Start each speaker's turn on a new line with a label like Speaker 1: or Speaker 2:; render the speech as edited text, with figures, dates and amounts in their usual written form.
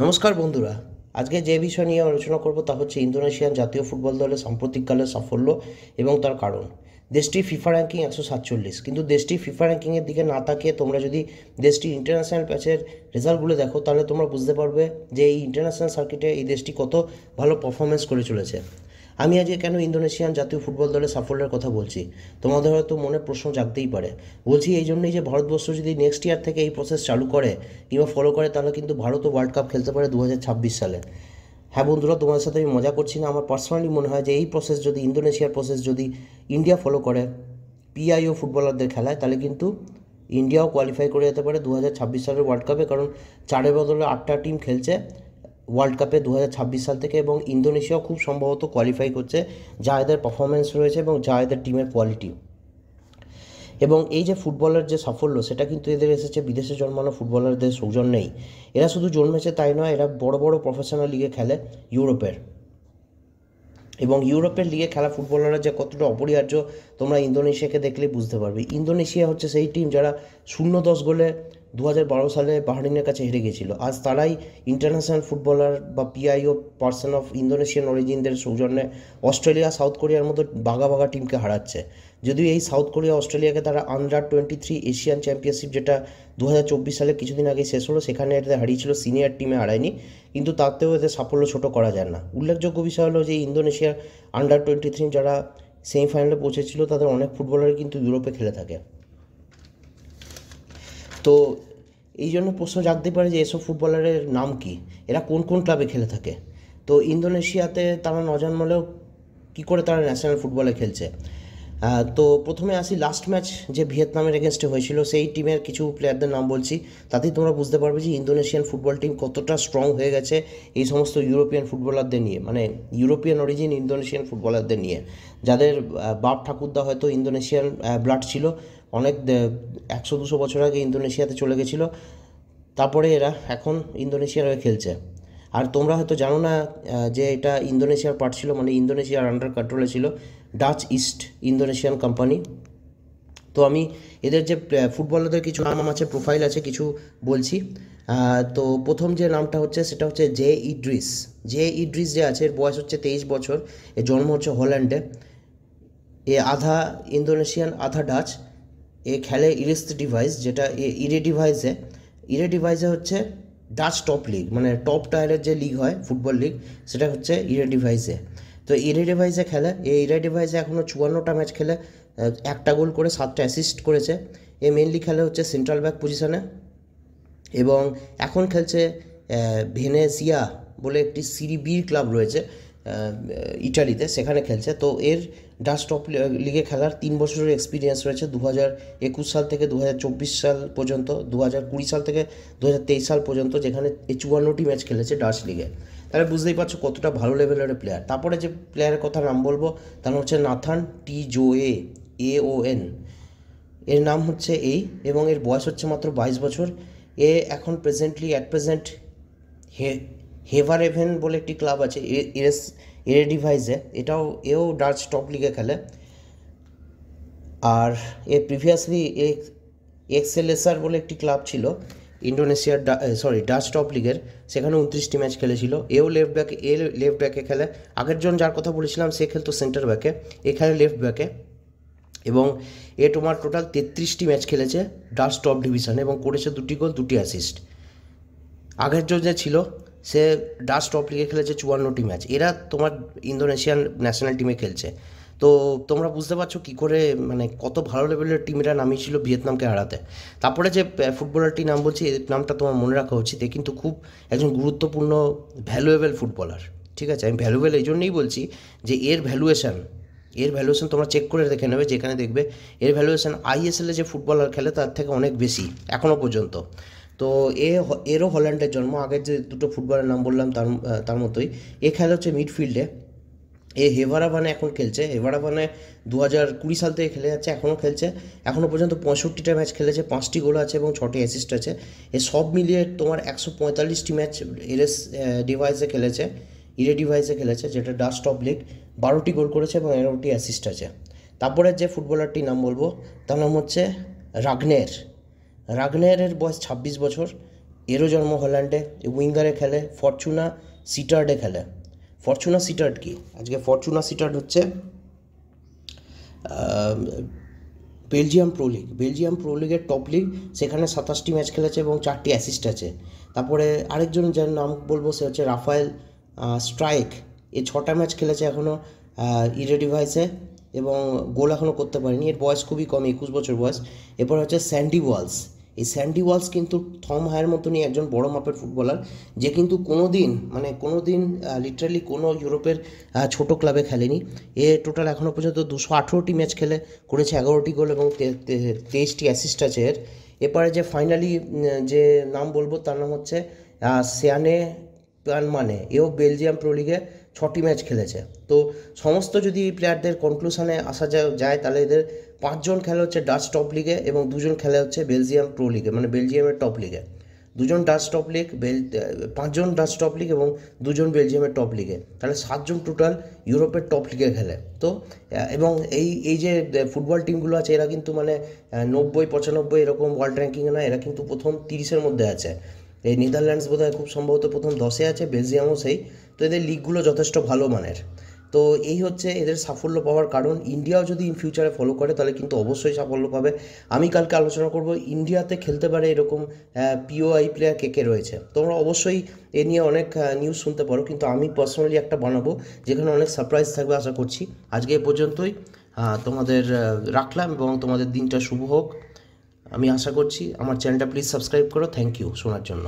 Speaker 1: নমস্কার বন্ধুরা, আজকে যে বিষয় নিয়ে আলোচনা করব তা হচ্ছে ইন্দোনেশিয়ান জাতীয় ফুটবল দলের সাম্প্রতিককালের সাফল্য এবং তার কারণ। দেশটির ফিফা র্যাঙ্কিং 147, কিন্তু দেশটির ফিফা র্যাঙ্কিংয়ের দিকে না তাকিয়ে তোমরা যদি দেশটির ইন্টারন্যাশনাল ম্যাচের রেজাল্টগুলো দেখো তাহলে তোমরা বুঝতে পারবে যে এই ইন্টারন্যাশনাল সার্কিটে এই দেশটি কত ভালো পারফরমেন্স করে চলেছে। আমি আজকে কেন ইন্দোনেশিয়ান জাতীয় ফুটবল দলের সাফল্যের কথা বলছি, তোমাদের হয়তো মনে প্রশ্ন জাগতেই পারে। বলছি এই জন্যই যে ভারতবর্ষ যদি নেক্সট ইয়ার থেকে এই প্রসেস চালু করে কিংবা ফলো করে তাহলে কিন্তু ভারতও ওয়ার্ল্ড কাপ খেলতে পারে 2026 সালে। হ্যাঁ বন্ধুরা, তোমাদের সাথে আমি মজা করছি না। আমার পার্সোনালি মনে হয় যে এই প্রসেস যদি ইন্দোনেশিয়ার প্রসেস যদি ইন্ডিয়া ফলো করে পিআইও ফুটবলারদের খেলায়, তাহলে কিন্তু ইন্ডিয়াও কোয়ালিফাই করে যেতে পারে 2026 সালের ওয়ার্ল্ড কাপে। কারণ চারের বদলে 8টা টিম খেলছে ওয়ার্ল্ড কাপে 2026 সাল থেকে, এবং ইন্দোনেশিয়াও খুব সম্ভবত কোয়ালিফাই করছে, যা এদের পারফরমেন্স রয়েছে এবং যা এদের টিমের কোয়ালিটি। এবং এই যে ফুটবলের যে সাফল্য, সেটা কিন্তু এদের এসেছে বিদেশে জন্মানো ফুটবলারদের সৌজন্যেই। এরা শুধু জন্মেছে তাই নয়, এরা বড় বড় প্রফেশনাল লিগে খেলে ইউরোপের, এবং ইউরোপের লিগে খেলা ফুটবলাররা যে কতটা অপরিহার্য তোমরা ইন্দোনেশিয়াকে দেখলেই বুঝতে পারবে। ইন্দোনেশিয়া হচ্ছে সেই টিম যারা 0-10 গোলে 2012 সালে বাহরিনের কাছে হেরে গেছিলো। আজ তারাই ইন্টারন্যাশনাল ফুটবলার বা পিআইও পার্সন অফ ইন্দোনেশিয়ান অরিজিনদের সৌজন্যে অস্ট্রেলিয়া, সাউথ কোরিয়ার মতো বাঘা বাঘা টিমকে হারাচ্ছে। যদিও এই সাউথ কোরিয়া অস্ট্রেলিয়াকে তারা আন্ডার-23 এশিয়ান চ্যাম্পিয়নশিপ, যেটা 2024 সালে কিছুদিন আগে শেষ হলো, সেখানে এদের হারিয়েছিল, সিনিয়র টিমে হারায়নি, কিন্তু তাতেও এদের সাফল্য ছোট করা যায় না। উল্লেখযোগ্য বিষয় হলো যে ইন্দোনেশিয়ার আন্ডার-23 যারা সেমিফাইনালে পৌঁছেছিল তাদের অনেক ফুটবলারই কিন্তু ইউরোপে খেলে থাকে। তো এই জন্য প্রশ্ন জাগতে পারে যে এসব ফুটবলারের নাম কি, এরা কোন কোন ক্লাবে খেলে থাকে। তো ইন্দোনেশিয়াতে তারা ন জন্মালেও কী করে তারা ন্যাশনাল ফুটবলে খেলছে। তো প্রথমে আসি লাস্ট ম্যাচ যে ভিয়েতনামের এগেনস্টে হয়েছিল, সেই টিমের কিছু প্লেয়ারদের নাম বলছি, তাতেই তোমরা বুঝতে পারবে যে ইন্দোনেশিয়ান ফুটবল টিম কতটা স্ট্রং হয়ে গেছে এই সমস্ত ইউরোপিয়ান ফুটবলারদের নিয়ে, মানে ইউরোপিয়ান অরিজিন ইন্দোনেশিয়ান ফুটবলারদের নিয়ে, যাদের বাপ ঠাকুরদা হয়তো ইন্দোনেশিয়ান ব্লাড ছিল, অনেক 100-200 বছর আগে ইন্দোনেশিয়াতে চলে গেছিলো, তারপরে এরা এখন ইন্দোনেশিয়ার হয়ে খেলছে। আর তোমরা হয়তো জানো না যে এটা ইন্দোনেশিয়ার পার্ট ছিল, মানে ইন্দোনেশিয়ার আন্ডার কন্ট্রোলে ছিল ডাচ ইস্ট ইন্দোনেশিয়ান কোম্পানি। তো আমি এদের যে ফুটবলারদের কিছু নাম আছে, প্রোফাইল আছে, কিছু বলছি। তো প্রথম যে নামটা হচ্ছে সেটা হচ্ছে জে ইড্রিস। জে ইড্রিস যে আছে, এর বয়স হচ্ছে 23 বছর, এর জন্ম হচ্ছে হল্যান্ডে, এ আধা ইন্দোনেশিয়ান আধা ডাচ। এ খেলে ইরেডিভাইস, যেটা ইরেডিভাইসে হচ্ছে ডাচ টপ লিগ, মানে টপ টায়ারের যে লিগ হয় ফুটবল লিগ, সেটা হচ্ছে ইরেডিভাইসে। তো ইরেডিভাইসে খেলে, এই ইরেডিভাইসে এখনও 54টা ম্যাচ খেলে, একটা গোল করে 7টা অ্যাসিস্ট করেছে। এ মেনলি খেলে হচ্ছে সেন্ট্রাল ব্যাক পজিশনে, এবং এখন খেলছে ভেনেসিয়া বলে একটি সিরি বির ক্লাব রয়েছে ইটালিতে, সেখানে খেলছে। তো এর ডাচ টপ লিগে খেলার 3 বছরের এক্সপিরিয়েন্স রয়েছে, 2021 সাল থেকে 2024 সাল পর্যন্ত, 2020 সাল থেকে 2023 সাল পর্যন্ত, যেখানে 54টি ম্যাচ খেলেছে ডাচ লিগে। তাহলে বুঝতেই পারছো কতটা ভালো লেভেলের প্লেয়ার। তারপরে যে প্লেয়ারের কথা নাম বলবো তার নাম হচ্ছে নাথান টিজোএন। এর নাম হচ্ছে এই, এবং এর বয়স হচ্ছে মাত্র 22 বছর। এ এখন অ্যাট প্রেজেন্ট হেভারহেভেন বলে একটি ক্লাব আছে এরেডিভাইসে, এও ডাচ টপ লিগে খেলে। আর প্রিভিয়াসলি এক্সেলেসার বলে একটি ক্লাব ছিল ইন্দোনেশিয়ার ডাচ টপ লিগের, সেখানে 29টি ম্যাচ খেলেছিল। লেফট ব্যাকে খেলে। আগের জন যার কথা বলেছিলাম সে খেলতো সেন্টার ব্যাকে, এ খেলে লেফট ব্যাকে, এবং তোমার টোটাল 33টি ম্যাচ খেলেছে ডাচ টপ ডিভিশনে, এবং করেছে 2টি গোল 2টি অ্যাসিস্ট। আগের জন যে ছিল সে ডাচ টপ লিগে খেলেছে 54টি ম্যাচ। এরা তোমার ইন্দোনেশিয়ান ন্যাশনাল টিমে খেলছে। তো তোমরা বুঝতে পারছো কী করে, মানে কত ভালো লেভেলের টিমেরা নামিয়েছিল ভিয়েতনামকে হারাতে। তারপরে যে ফুটবলারটির নাম বলছি, এর নামটা তোমার মনে রাখা উচিত, এ কিন্তু খুব একজন গুরুত্বপূর্ণ ভ্যালুয়েবল ফুটবলার। ঠিক আছে, আমি ভ্যালুয়েবল এই জন্যই বলছি যে এর ভ্যালুয়েশন তোমরা চেক করে দেখে নেবে, যেখানে দেখবে এর ভ্যালুয়েশন আইএসএলে যে ফুটবলার খেলে তার থেকে অনেক বেশি এখনও পর্যন্ত। তো এরও হল্যান্ডের জন্ম, আগের যে দুটো ফুটবলের নাম বললাম তার মতোই। এ খেলা হচ্ছে মিডফিল্ডে। হেভারাভানে এখন খেলছে। হেভারাভানে 2020 সাল থেকে খেলে যাচ্ছে, এখনও খেলছে। এখনও পর্যন্ত 65টা ম্যাচ খেলেছে, 5টি গোল আছে এবং 6টি অ্যাসিস্ট আছে। সব মিলিয়ে তোমার 145টি ম্যাচ ইরেডিভাইসে খেলেছে, যেটা ডাচ টপ লিগ। 12টি গোল করেছে এবং 11টি অ্যাসিস্ট আছে। তারপরে যে ফুটবলারটির নাম বলবো তার নাম হচ্ছে রাগনের। রাগনেরের বয়স 26 বছর। এরও জন্ম হল্যান্ডে, উইঙ্গারে খেলে, ফরচুনা সিটার্ডে খেলে। ফরচুনা সিটার্ড কি? আজকে ফরচুনা সিটার্ড হচ্ছে Belgium pro league. Belgium pro লিগের টপ লিগ, সেখানে 27টি ম্যাচ খেলেছে এবং 4টি অ্যাসিস্ট আছে। তারপরে আরেকজন যার নাম বলবো সে হচ্ছে রাফায়েল স্ট্রাইক। এ 6টা ম্যাচ খেলেছে এখনও ইরেডিভাইসে এবং গোল এখনও করতে পারেনি। এর বয়স খুবই কম, 21 বছর বয়স। এরপর হচ্ছে স্যান্ডি ওয়ালস। এই স্যান্ডি ওয়ালস কিন্তু থম হায়ের মতনই একজন বড় মাপের ফুটবলার, যে কিন্তু কোনো দিন লিটারালি কোনো ইউরোপের ছোট ক্লাবে খেলেনি। এ টোটাল এখনও পর্যন্ত 218টি ম্যাচ খেলে করেছে 11টি গোল এবং 23টি অ্যাসিস্ট আছে এর। এরপরে যে ফাইনালি যে নাম বলবো তার নাম হচ্ছে সিয়ানে মানে এও বেলজিয়াম প্রো লিগে 6টি ম্যাচ খেলেছে। তো সমস্ত যদি এই প্লেয়ারদের কনক্লুশনে আসা যায় তাহলে এদের 5জন খেলে হচ্ছে ডাচ টপ লিগে এবং 2জন খেলে হচ্ছে বেলজিয়াম প্রো লিগে, মানে বেলজিয়ামের টপ লিগে। 2জন ডাচ টপ লিগ, 5জন ডাচ টপ লিগ এবং 2জন বেলজিয়ামের টপ লিগে, তাহলে 7জন টোটাল ইউরোপের টপ লিগে খেলে। তো এবং এই যে ফুটবল টিমগুলো আছে এরা কিন্তু মানে 90-95 এরকম ওয়ার্ল্ড র্যাঙ্কিংয়ে নয়, এরা কিন্তু প্রথম 30-এর মধ্যে আছে। এই নেদারল্যান্ডস বোধহয় খুব সম্ভবত প্রথম 10-এ আছে, বেলজিয়ামও সেই। তো এদের লিগগুলো যথেষ্ট ভালো মানের। তো এই হচ্ছে এদের সাফল্য পাওয়ার কারণ। ইন্ডিয়াও যদি ইন ফিউচারে ফলো করে তাহলে কিন্তু অবশ্যই সাফল্য পাবে। আমি কালকে আলোচনা করব ইন্ডিয়াতে খেলতে পারে এরকম পিওআই প্লেয়ার কে কে রয়েছে। তোমরা অবশ্যই এ নিয়ে অনেক নিউজ শুনতে পারো, কিন্তু আমি পার্সোনালি একটা বানাবো যেখানে অনেক সারপ্রাইজ থাকবে আশা করছি। আজকে এ পর্যন্তই, তোমাদের রাখলাম এবং তোমাদের দিনটা শুভ হোক আমি আশা করছি। আমার চ্যানেলটা প্লিজ সাবস্ক্রাইব করো। থ্যাংক ইউ শোনার জন্য।